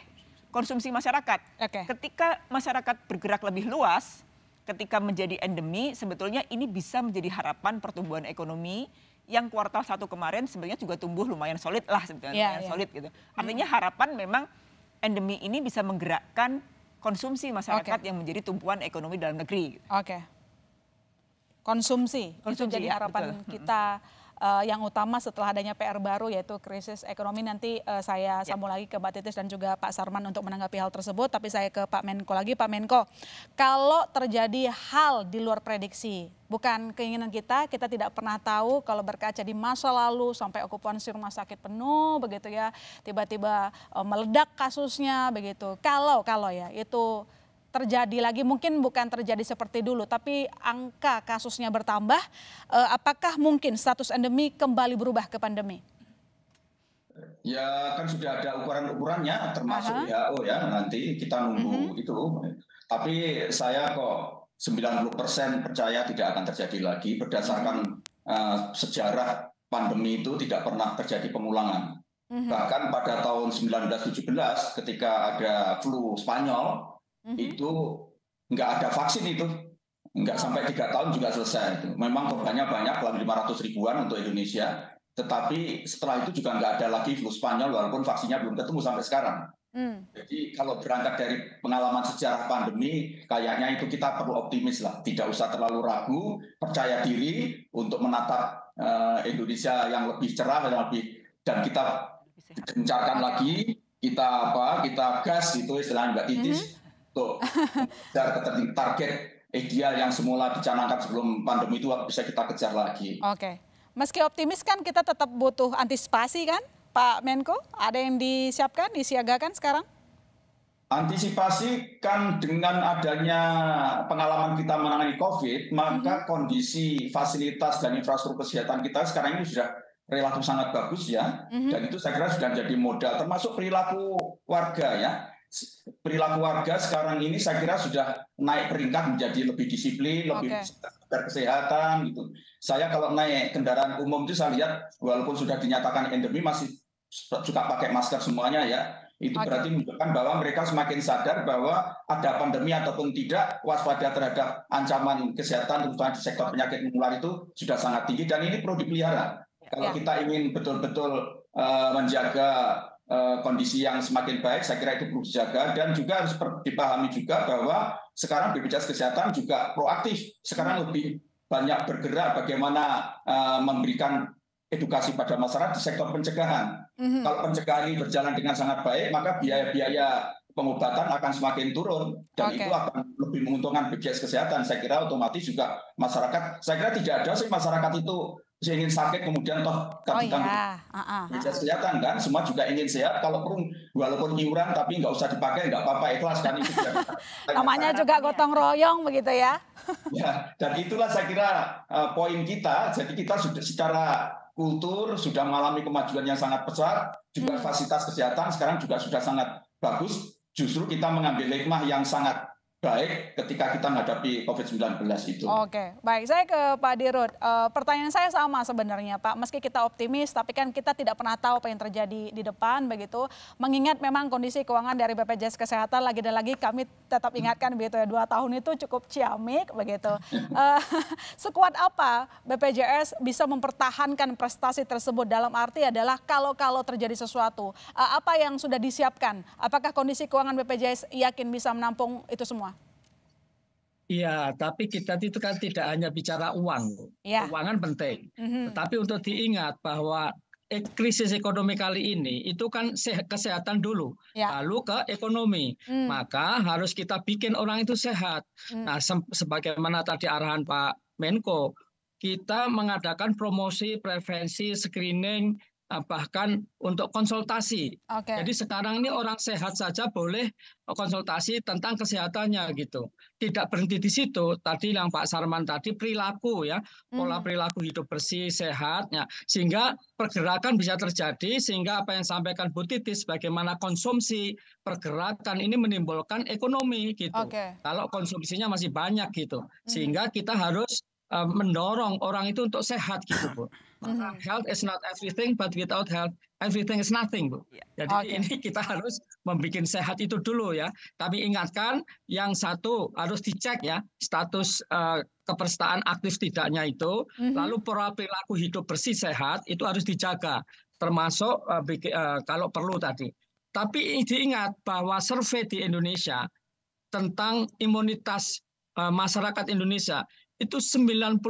konsumsi masyarakat. Ketika masyarakat bergerak lebih luas, ketika menjadi endemi, sebetulnya ini bisa menjadi harapan pertumbuhan ekonomi yang kuartal 1 kemarin sebenarnya juga tumbuh lumayan solid lah sebetulnya, solid gitu. Artinya harapan memang endemi ini bisa menggerakkan konsumsi masyarakat yang menjadi tumpuan ekonomi dalam negeri. Konsumsi itu jadi harapan kita. Yang utama setelah adanya PR baru yaitu krisis ekonomi. Nanti saya sambung lagi ke Mbak Titis dan juga Pak Sarman untuk menanggapi hal tersebut. Tapi saya ke Pak Menko lagi. Pak Menko, kalau terjadi hal di luar prediksi, bukan keinginan kita tidak pernah tahu kalau berkaca di masa lalu sampai okupansi rumah sakit penuh begitu ya, tiba-tiba meledak kasusnya begitu. Kalau ya itu terjadi lagi, mungkin bukan terjadi seperti dulu, tapi angka kasusnya bertambah, apakah mungkin status endemi kembali berubah ke pandemi? Ya kan sudah ada ukuran-ukurannya, termasuk WHO ya, nanti kita nunggu itu. Tapi saya kok 90% percaya tidak akan terjadi lagi, berdasarkan sejarah pandemi itu tidak pernah terjadi pengulangan. Bahkan pada tahun 1917 ketika ada flu Spanyol, itu nggak ada vaksin itu, nggak sampai 3 tahun juga selesai itu. Memang korbannya banyak, 500 ribuan untuk Indonesia, tetapi setelah itu juga nggak ada lagi flu Spanyol walaupun vaksinnya belum ketemu sampai sekarang. Jadi kalau berangkat dari pengalaman sejarah pandemi, kayaknya itu kita perlu optimis lah, tidak usah terlalu ragu, percaya diri untuk menatap Indonesia yang lebih cerah dan kita gencarkan lagi, kita gas itu istilahnya Mbak Titis. Untuk target ideal yang semula dicanangkan sebelum pandemi itu bisa kita kejar lagi. Meski optimis kan kita tetap butuh antisipasi kan Pak Menko? Ada yang disiapkan, disiagakan sekarang? Antisipasi kan dengan adanya pengalaman kita menangani COVID, maka kondisi fasilitas dan infrastruktur kesehatan kita sekarang ini sudah relatif sangat bagus ya. Dan itu saya kira sudah jadi modal, termasuk perilaku warga ya. Perilaku warga sekarang ini saya kira sudah naik peringkat menjadi lebih disiplin, lebih masker kesehatan gitu. Saya kalau naik kendaraan umum itu saya lihat walaupun sudah dinyatakan endemi masih juga pakai masker semuanya ya. Itu berarti menunjukkan bahwa mereka semakin sadar bahwa ada pandemi ataupun tidak, waspada terhadap ancaman kesehatan terutama di sektor penyakit menular itu sudah sangat tinggi dan ini perlu dipelihara. Kalau kita ingin betul-betul menjaga kondisi yang semakin baik, saya kira itu perlu dijaga dan juga harus dipahami juga bahwa sekarang BPJS Kesehatan juga proaktif. Sekarang lebih banyak bergerak bagaimana memberikan edukasi pada masyarakat di sektor pencegahan. Kalau pencegahan ini berjalan dengan sangat baik, maka biaya-biaya pengobatan akan semakin turun dan itu akan lebih menguntungkan BPJS Kesehatan. Saya kira otomatis juga masyarakat, saya kira tidak ada sih masyarakat itu ingin sakit kemudian toh BPJS Kesehatan kan, semua juga ingin sehat. Kalau perlu walaupun iuran tapi nggak usah dipakai, nggak apa-apa, ikhlas kan itu. Namanya juga gotong royong begitu ya. Ya, dan itulah saya kira poin kita. Jadi kita sudah secara kultur sudah mengalami kemajuan yang sangat pesat, juga fasilitas kesehatan sekarang juga sudah sangat bagus. Justru kita mengambil hikmah yang sangat baik ketika kita menghadapi COVID-19 itu. Oke, baik. Saya ke Pak Dirut. Pertanyaan saya sama sebenarnya, Pak. Meski kita optimis, tapi kan kita tidak pernah tahu apa yang terjadi di depan, begitu. Mengingat memang kondisi keuangan dari BPJS Kesehatan, lagi dan lagi kami tetap ingatkan begitu ya, 2 tahun itu cukup ciamik, begitu. Sekuat apa BPJS bisa mempertahankan prestasi tersebut? Dalam arti adalah kalau terjadi sesuatu, apa yang sudah disiapkan? Apakah kondisi keuangan BPJS yakin bisa menampung itu semua? Iya, tapi kita itu kan tidak hanya bicara uang, keuangan penting. Tetapi untuk diingat bahwa krisis ekonomi kali ini itu kan kesehatan dulu, lalu ke ekonomi. Maka harus kita bikin orang itu sehat. Nah, sebagaimana tadi arahan Pak Menko, kita mengadakan promosi, prevensi, screening, bahkan untuk konsultasi. Jadi sekarang ini orang sehat saja boleh konsultasi tentang kesehatannya gitu. Tidak berhenti di situ. Tadi yang Pak Sarman tadi perilaku ya, pola perilaku hidup bersih, sehat ya, sehingga pergerakan bisa terjadi sehingga apa yang sampaikan Bu Titi bagaimana konsumsi, pergerakan ini menimbulkan ekonomi gitu. Kalau konsumsinya masih banyak gitu. Sehingga kita harus mendorong orang itu untuk sehat gitu, Bu. Health is not everything, but without health, everything is nothing, Bu. Jadi ini kita harus membuat sehat itu dulu ya. Tapi ingatkan, yang satu harus dicek ya, status kepesertaan aktif tidaknya itu, lalu pola perilaku hidup bersih sehat itu harus dijaga, termasuk kalau perlu tadi. Tapi diingat bahwa survei di Indonesia tentang imunitas masyarakat Indonesia itu 99%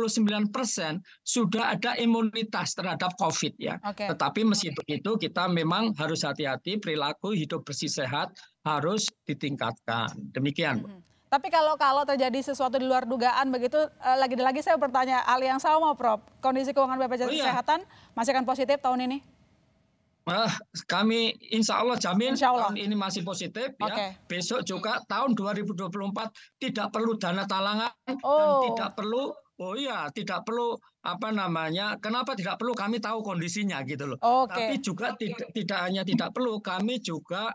sudah ada imunitas terhadap COVID ya. Tetapi meski begitu kita memang harus hati-hati, perilaku hidup bersih sehat harus ditingkatkan. Demikian, Bu. Tapi kalau terjadi sesuatu di luar dugaan begitu, lagi-lagi saya bertanya hal yang sama, Prof. Kondisi keuangan BPJS Kesehatan masih akan positif tahun ini? Kami insya Allah jamin tahun ini masih positif ya. Besok juga tahun 2024 tidak perlu dana talangan dan tidak perlu tidak perlu kenapa tidak perlu, kami tahu kondisinya gitu loh. Tapi juga tidak hanya tidak perlu, kami juga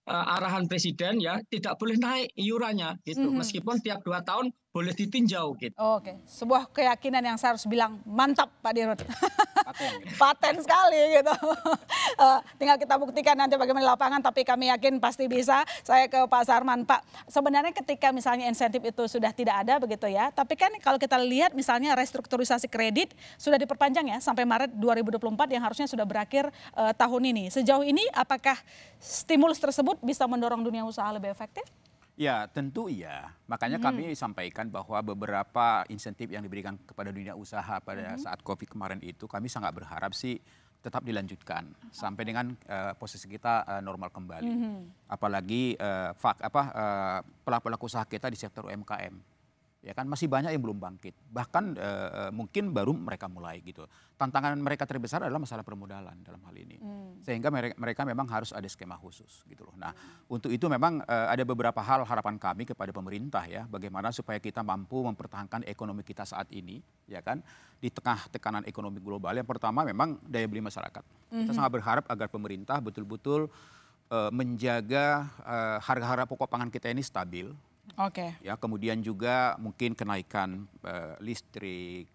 arahan Presiden ya tidak boleh naik iurannya gitu. Meskipun tiap 2 tahun boleh ditinjau gitu. Sebuah keyakinan yang saya harus bilang mantap Pak Dirut. Paten sekali gitu. Tinggal kita buktikan nanti bagaimana di lapangan, tapi kami yakin pasti bisa. Saya ke Pak Sarman. Pak, sebenarnya ketika misalnya insentif itu sudah tidak ada begitu ya, tapi kan kalau kita lihat misalnya restrukturisasi kredit sudah diperpanjang ya sampai Maret 2024 yang harusnya sudah berakhir tahun ini. Sejauh ini apakah stimulus tersebut bisa mendorong dunia usaha lebih efektif? Ya tentu iya, makanya kami sampaikan bahwa beberapa insentif yang diberikan kepada dunia usaha pada saat COVID kemarin itu kami sangat berharap sih tetap dilanjutkan sampai dengan posisi kita normal kembali. Apalagi pelaku usaha kita di sektor UMKM. Ya kan masih banyak yang belum bangkit, bahkan mungkin baru mereka mulai gitu. Tantangan mereka terbesar adalah masalah permodalan dalam hal ini, sehingga mereka memang harus ada skema khusus gitu loh. Nah untuk itu memang ada beberapa hal harapan kami kepada pemerintah ya, bagaimana supaya kita mampu mempertahankan ekonomi kita saat ini, ya kan di tengah tekanan ekonomi global. Yang pertama memang daya beli masyarakat. Kita sangat berharap agar pemerintah betul-betul menjaga harga-harga pokok pangan kita ini stabil. Oke. Ya, kemudian juga mungkin kenaikan listrik,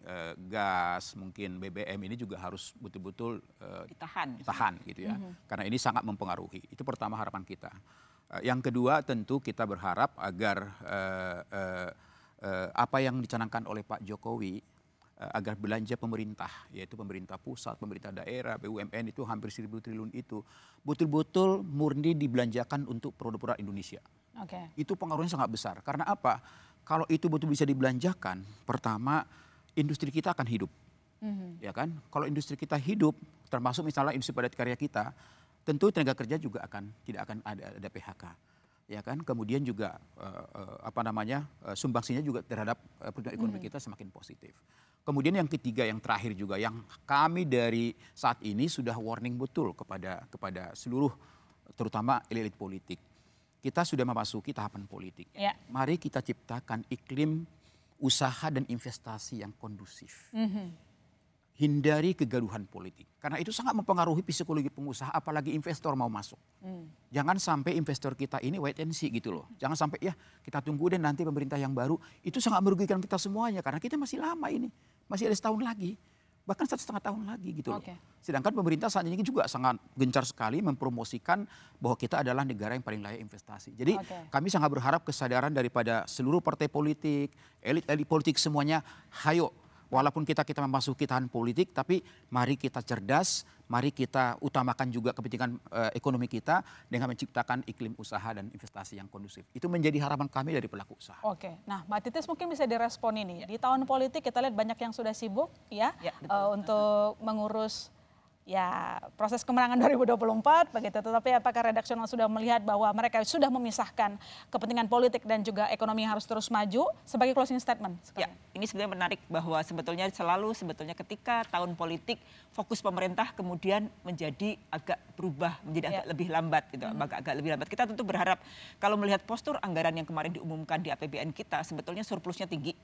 gas, mungkin BBM ini juga harus betul-betul ditahan gitu ya. Karena ini sangat mempengaruhi. Itu pertama harapan kita. Yang kedua tentu kita berharap agar apa yang dicanangkan oleh Pak Jokowi agar belanja pemerintah, yaitu pemerintah pusat, pemerintah daerah, BUMN itu hampir 1.000 triliun itu betul-betul murni dibelanjakan untuk produk-produk Indonesia. Itu pengaruhnya sangat besar. Karena apa? Kalau itu betul bisa dibelanjakan, pertama industri kita akan hidup, ya kan? Kalau industri kita hidup, termasuk misalnya industri padat karya kita, tentu tenaga kerja juga tidak akan ada PHK. Ya kan, kemudian juga sumbangsinya juga terhadap pertumbuhan ekonomi kita semakin positif. Kemudian yang ketiga, yang terakhir juga, yang kami dari saat ini sudah warning betul kepada seluruh, terutama elit politik. Kita sudah memasuki tahapan politik. Ya. Mari kita ciptakan iklim usaha dan investasi yang kondusif. Hindari kegaduhan politik. Karena itu sangat mempengaruhi psikologi pengusaha, apalagi investor mau masuk. Jangan sampai investor kita ini wait and see gitu loh. Jangan sampai ya kita tunggu deh nanti pemerintah yang baru. Itu sangat merugikan kita semuanya karena kita masih lama ini. Masih ada setahun lagi. Bahkan 1,5 tahun lagi gitu loh. Sedangkan pemerintah saat ini juga sangat gencar sekali mempromosikan bahwa kita adalah negara yang paling layak investasi. Jadi kami sangat berharap kesadaran daripada seluruh partai politik, elit-elit politik semuanya, hayo. Walaupun kita memasuki tahapan politik, tapi mari kita cerdas, mari kita utamakan juga kepentingan ekonomi kita dengan menciptakan iklim usaha dan investasi yang kondusif. Itu menjadi harapan kami dari pelaku usaha. Oke, nah Mbak Titis mungkin bisa direspon ini. Di tahun politik kita lihat banyak yang sudah sibuk ya, untuk mengurus ya proses kemenangan 2024 begitu. Tetapi apakah redaksional sudah melihat bahwa mereka sudah memisahkan kepentingan politik dan juga ekonomi yang harus terus maju sebagai closing statement? Ya, ini sebenarnya menarik bahwa sebetulnya ketika tahun politik fokus pemerintah kemudian menjadi agak berubah menjadi agak lebih lambat gitu, agak lebih lambat. Kita tentu berharap kalau melihat postur anggaran yang kemarin diumumkan di APBN kita sebetulnya surplusnya tinggi.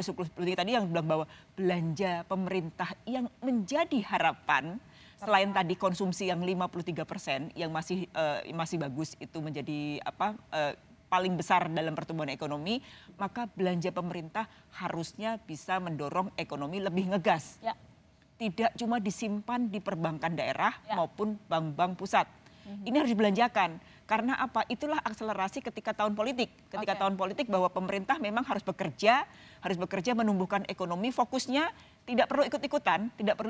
Surplus tinggi tadi yang bilang bahwa belanja pemerintah yang menjadi harapan selain tadi konsumsi yang 53% yang masih bagus itu menjadi paling besar dalam pertumbuhan ekonomi, maka belanja pemerintah harusnya bisa mendorong ekonomi lebih ngegas. Tidak cuma disimpan di perbankan daerah maupun bank-bank pusat. Ini harus dibelanjakan. Karena apa? Itulah akselerasi ketika tahun politik. Ketika tahun politik bahwa pemerintah memang harus bekerja menumbuhkan ekonomi, fokusnya tidak perlu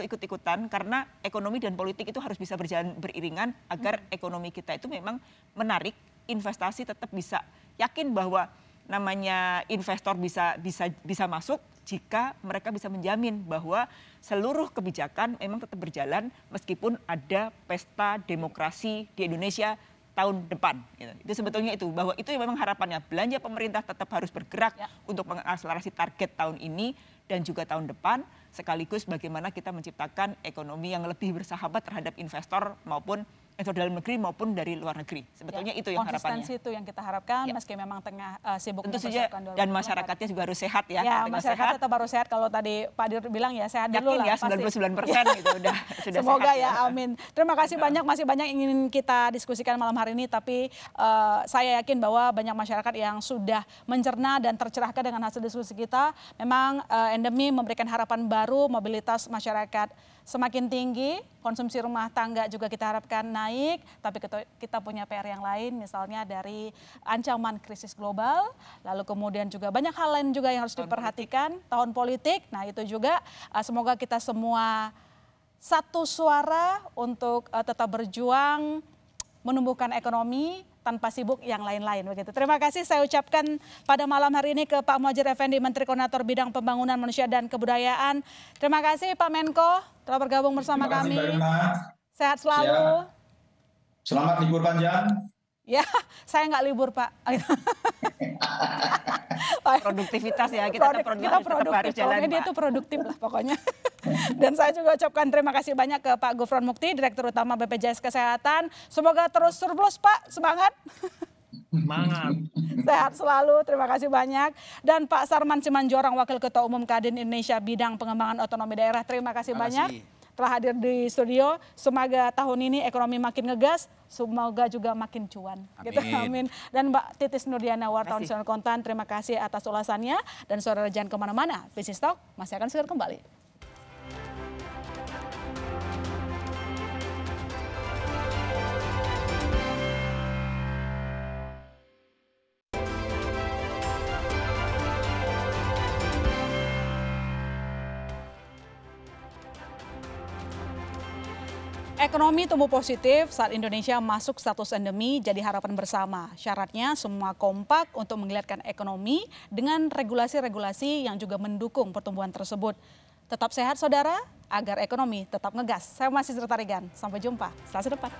ikut-ikutan karena ekonomi dan politik itu harus bisa berjalan beriringan agar ekonomi kita itu memang menarik, investasi tetap bisa yakin bahwa namanya investor bisa masuk jika mereka bisa menjamin bahwa seluruh kebijakan memang tetap berjalan meskipun ada pesta demokrasi di Indonesia tahun depan. Itu sebetulnya bahwa itu memang harapannya. Belanja pemerintah tetap harus bergerak untuk mengakselerasi target tahun ini dan juga tahun depan, sekaligus bagaimana kita menciptakan ekonomi yang lebih bersahabat terhadap investor maupun investor dalam negeri maupun dari luar negeri. Sebetulnya itu yang harapannya. Konsistensi itu yang kita harapkan meski memang tengah sibuk. Tentu saja dan masyarakatnya juga harus sehat ya. Ya, masyarakat tetap harus sehat. Kalau tadi Pak Dir bilang ya sehat dulu lah. Yakin ya 99% gitu sudah semoga sehat, ya, amin. Terima kasih banyak, masih banyak yang ingin kita diskusikan malam hari ini, tapi saya yakin bahwa banyak masyarakat yang sudah mencerna dan tercerahkan dengan hasil diskusi kita. Memang endemi memberikan harapan baru, mobilitas masyarakat semakin tinggi, konsumsi rumah tangga juga kita harapkan naik, tapi kita punya PR yang lain, misalnya dari ancaman krisis global, lalu kemudian juga banyak hal lain juga yang harus diperhatikan, tahun politik, nah itu juga semoga kita semua satu suara untuk tetap berjuang menumbuhkan ekonomi tanpa sibuk yang lain-lain begitu. Terima kasih saya ucapkan pada malam hari ini ke Pak Muhadjir Effendi, Menteri Koordinator Bidang Pembangunan Manusia dan Kebudayaan. Terima kasih Pak Menko telah bergabung bersama kami. Sehat selalu. Selamat libur panjang. Ya, saya nggak libur Pak. Produktivitas ya, kita produktif. Pokoknya dia tuh produktif lah pokoknya. Dan saya juga ucapkan terima kasih banyak ke Pak Gufron Mukti, Direktur Utama BPJS Kesehatan. Semoga terus surplus Pak, semangat. Semangat. Sehat selalu, terima kasih banyak. Dan Pak Sarman Simanjorang, Wakil Ketua Umum Kadin Indonesia Bidang Pengembangan Otonomi Daerah, terima kasih banyak. telah hadir di studio. Semoga tahun ini ekonomi makin ngegas, semoga juga makin cuan. Amin. Gitu, amin. Dan Mbak Titis Nurdiana, wartawan Nasional Kontan, terima kasih atas ulasannya. Dan saudara jangan kemana-mana, Business Talk masih akan segera kembali. Ekonomi tumbuh positif saat Indonesia masuk status endemi jadi harapan bersama. Syaratnya semua kompak untuk menggeliatkan ekonomi dengan regulasi-regulasi yang juga mendukung pertumbuhan tersebut. Tetap sehat saudara, agar ekonomi tetap ngegas. Saya masih Sri Tarigan. Sampai jumpa Selasa depan.